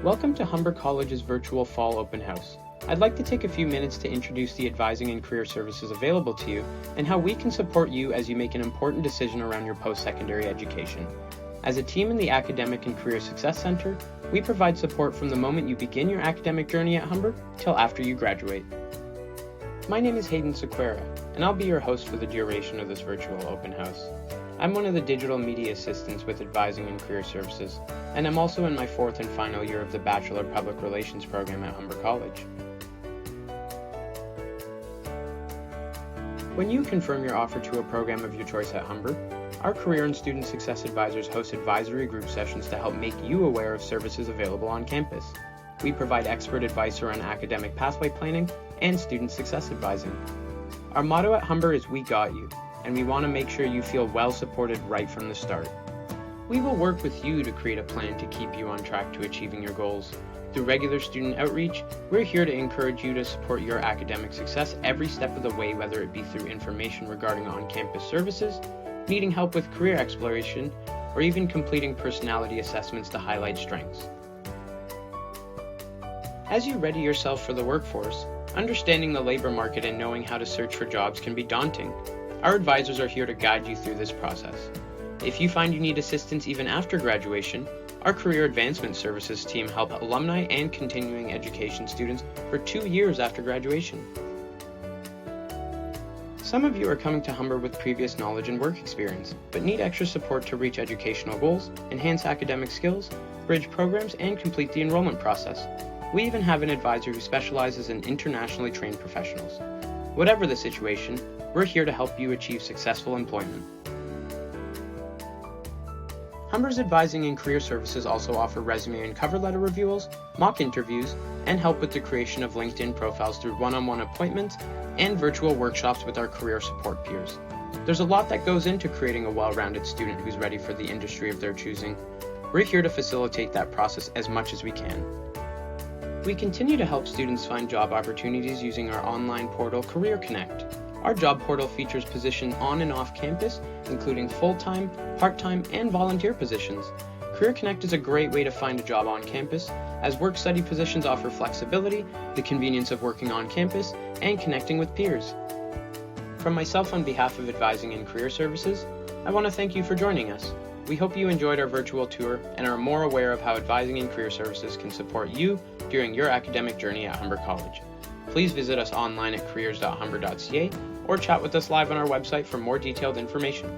Welcome to Humber College's virtual Fall Open House. I'd like to take a few minutes to introduce the advising and career services available to you and how we can support you as you make an important decision around your post-secondary education. As a team in the Academic and Career Success Center, we provide support from the moment you begin your academic journey at Humber till after you graduate. My name is Hayden Sequeira, and I'll be your host for the duration of this virtual open house. I'm one of the digital media assistants with Advising and Career Services, and I'm also in my fourth and final year of the Bachelor Public Relations program at Humber College. When you confirm your offer to a program of your choice at Humber, our Career and Student Success Advisors host advisory group sessions to help make you aware of services available on campus. We provide expert advice around academic pathway planning and student success advising. Our motto at Humber is "We got you," and we want to make sure you feel well supported right from the start. We will work with you to create a plan to keep you on track to achieving your goals. Through regular student outreach, we're here to encourage you to support your academic success every step of the way, whether it be through information regarding on-campus services, needing help with career exploration, or even completing personality assessments to highlight strengths. As you ready yourself for the workforce, understanding the labor market and knowing how to search for jobs can be daunting. Our advisors are here to guide you through this process. If you find you need assistance even after graduation, our Career Advancement Services team help alumni and continuing education students for 2 years after graduation. Some of you are coming to Humber with previous knowledge and work experience, but need extra support to reach educational goals, enhance academic skills, bridge programs, and complete the enrollment process. We even have an advisor who specializes in internationally trained professionals. Whatever the situation, we're here to help you achieve successful employment. Humber's Advising and Career Services also offer resume and cover letter reviews, mock interviews, and help with the creation of LinkedIn profiles through one-on-one appointments and virtual workshops with our career support peers. There's a lot that goes into creating a well-rounded student who's ready for the industry of their choosing. We're here to facilitate that process as much as we can. We continue to help students find job opportunities using our online portal Career Connect. Our job portal features positions on and off campus, including full-time, part-time, and volunteer positions. Career Connect is a great way to find a job on campus, as work-study positions offer flexibility, the convenience of working on campus, and connecting with peers. From myself on behalf of Advising and Career Services, I want to thank you for joining us. We hope you enjoyed our virtual tour and are more aware of how Advising and Career Services can support you during your academic journey at Humber College. Please visit us online at careers.humber.ca or chat with us live on our website for more detailed information.